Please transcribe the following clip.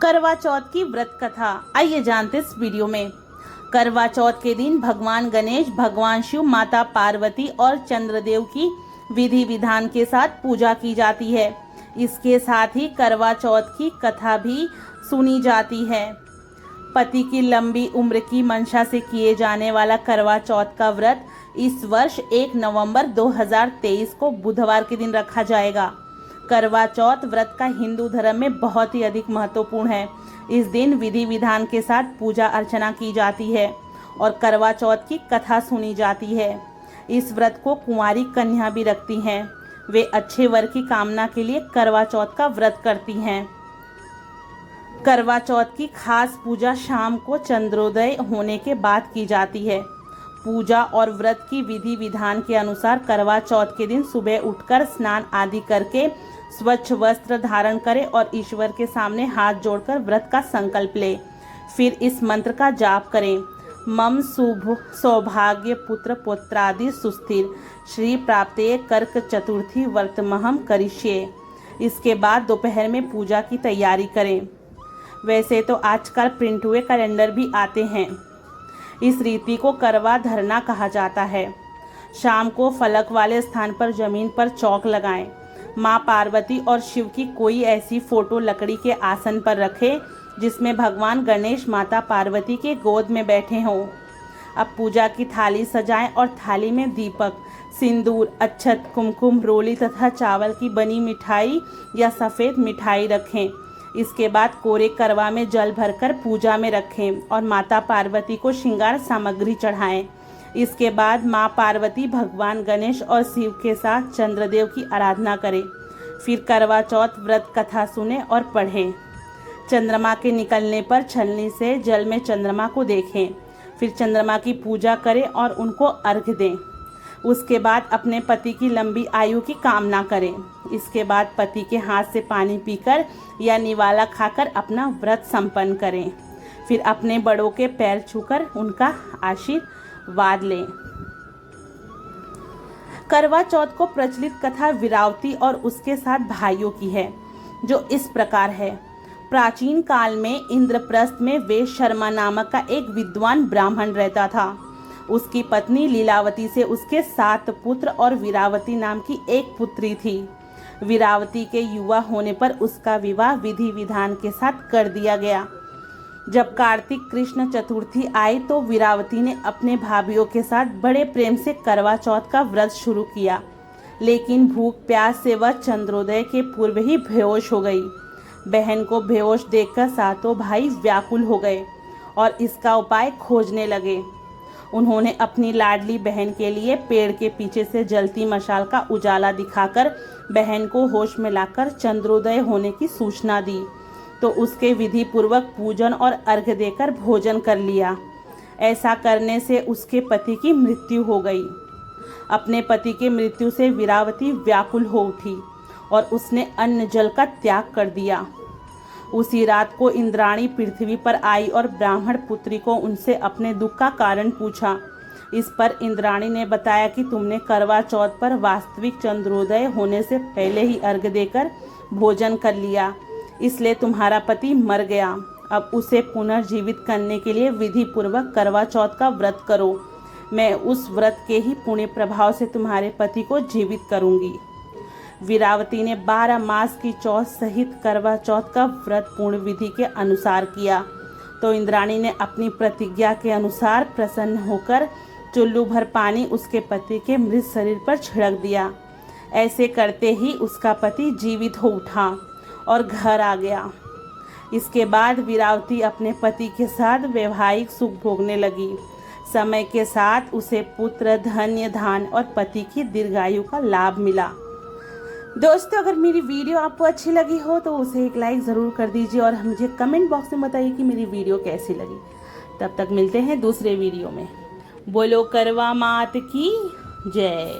करवा चौथ की व्रत कथा आइए जानते इस वीडियो में। करवा चौथ के दिन भगवान गणेश, भगवान शिव, माता पार्वती और चंद्रदेव की विधि विधान के साथ पूजा की जाती है। इसके साथ ही करवा चौथ की कथा भी सुनी जाती है। पति की लंबी उम्र की मंशा से किए जाने वाला करवा चौथ का व्रत इस वर्ष 1 नवंबर 2023 को बुधवार के दिन रखा जाएगा। करवा चौथ व्रत का हिंदू धर्म में बहुत ही अधिक महत्वपूर्ण है। इस दिन विधि विधान के साथ पूजा अर्चना की जाती है और करवा चौथ की कथा सुनी जाती है। इस व्रत को कुंवारी कन्या भी रखती हैं। वे अच्छे वर की कामना के लिए करवा चौथ का व्रत करती हैं। करवा चौथ की खास पूजा शाम को चंद्रोदय होने के बाद की जाती है। पूजा और व्रत की विधि विधान के अनुसार करवा चौथ के दिन सुबह उठकर स्नान आदि करके स्वच्छ वस्त्र धारण करें और ईश्वर के सामने हाथ जोड़कर व्रत का संकल्प लें। फिर इस मंत्र का जाप करें। मम शुभ सौभाग्य पुत्र पुत्रादि सुस्थिर श्री प्राप्ते कर्क चतुर्थी व्रतमहम करिष्ये। इसके बाद दोपहर में पूजा की तैयारी करें। वैसे तो आजकल प्रिंट हुए कैलेंडर भी आते हैं। इस रीति को करवा धरना कहा जाता है। शाम को फलक वाले स्थान पर जमीन पर चौक लगाएं। माँ पार्वती और शिव की कोई ऐसी फोटो लकड़ी के आसन पर रखें जिसमें भगवान गणेश माता पार्वती के गोद में बैठे हों। अब पूजा की थाली सजाएं और थाली में दीपक, सिंदूर, अक्षत, कुमकुम, रोली तथा चावल की बनी मिठाई या सफ़ेद मिठाई रखें। इसके बाद कोरे करवा में जल भरकर पूजा में रखें और माता पार्वती को श्रृंगार सामग्री चढ़ाएं। इसके बाद माँ पार्वती, भगवान गणेश और शिव के साथ चंद्रदेव की आराधना करें। फिर करवा चौथ व्रत कथा सुने और पढ़ें। चंद्रमा के निकलने पर छलनी से जल में चंद्रमा को देखें। फिर चंद्रमा की पूजा करें और उनको अर्घ्य दें। उसके बाद अपने पति की लंबी आयु की कामना करें। इसके बाद पति के हाथ से पानी पीकर या निवाला खाकर अपना व्रत संपन्न करें। फिर अपने बड़ों के पैर छूकर उनका आशीर्वाद लें। करवा चौथ को प्रचलित कथा वीरावती और उसके 7 भाइयों की है, जो इस प्रकार है। प्राचीन काल में इंद्रप्रस्थ में वेद शर्मा नामक का एक विद्वान ब्राह्मण रहता था। उसकी पत्नी लीलावती से उसके 7 पुत्र और वीरावती नाम की एक पुत्री थी। वीरावती के युवा होने पर उसका विवाह विधि विधान के साथ कर दिया गया। जब कार्तिक कृष्ण चतुर्थी आई तो वीरावती ने अपने भाभियों के साथ बड़े प्रेम से करवा चौथ का व्रत शुरू किया, लेकिन भूख प्यास से वह चंद्रोदय के पूर्व ही बेहोश हो गई। बहन को बेहोश देखकर 7 भाई व्याकुल हो गए और इसका उपाय खोजने लगे। उन्होंने अपनी लाडली बहन के लिए पेड़ के पीछे से जलती मशाल का उजाला दिखाकर बहन को होश में लाकर चंद्रोदय होने की सूचना दी, तो उसके विधि पूर्वक पूजन और अर्घ्य देकर भोजन कर लिया। ऐसा करने से उसके पति की मृत्यु हो गई। अपने पति के मृत्यु से वीरावती व्याकुल हो उठी और उसने अन्न जल का त्याग कर दिया। उसी रात को इंद्राणी पृथ्वी पर आई और ब्राह्मण पुत्री को उनसे अपने दुख का कारण पूछा। इस पर इंद्राणी ने बताया कि तुमने करवा चौथ पर वास्तविक चंद्रोदय होने से पहले ही अर्घ्य देकर भोजन कर लिया, इसलिए तुम्हारा पति मर गया। अब उसे पुनर्जीवित करने के लिए विधि पूर्वक करवा चौथ का व्रत करो। मैं उस व्रत के ही पुण्य प्रभाव से तुम्हारे पति को जीवित करूंगी। वीरावती ने 12 मास की चौथ सहित करवा चौथ का व्रत पूर्ण विधि के अनुसार किया, तो इंद्राणी ने अपनी प्रतिज्ञा के अनुसार प्रसन्न होकर चुल्लू भर पानी उसके पति के मृत शरीर पर छिड़क दिया। ऐसे करते ही उसका पति जीवित हो उठा और घर आ गया। इसके बाद वीरावती अपने पति के साथ वैवाहिक सुख भोगने लगी। समय के साथ उसे पुत्र, धन्य, धान और पति की दीर्घायु का लाभ मिला। दोस्तों, अगर मेरी वीडियो आपको अच्छी लगी हो तो उसे एक लाइक ज़रूर कर दीजिए और मुझे कमेंट बॉक्स में बताइए कि मेरी वीडियो कैसी लगी। तब तक मिलते हैं दूसरे वीडियो में। बोलो करवा मात की जय।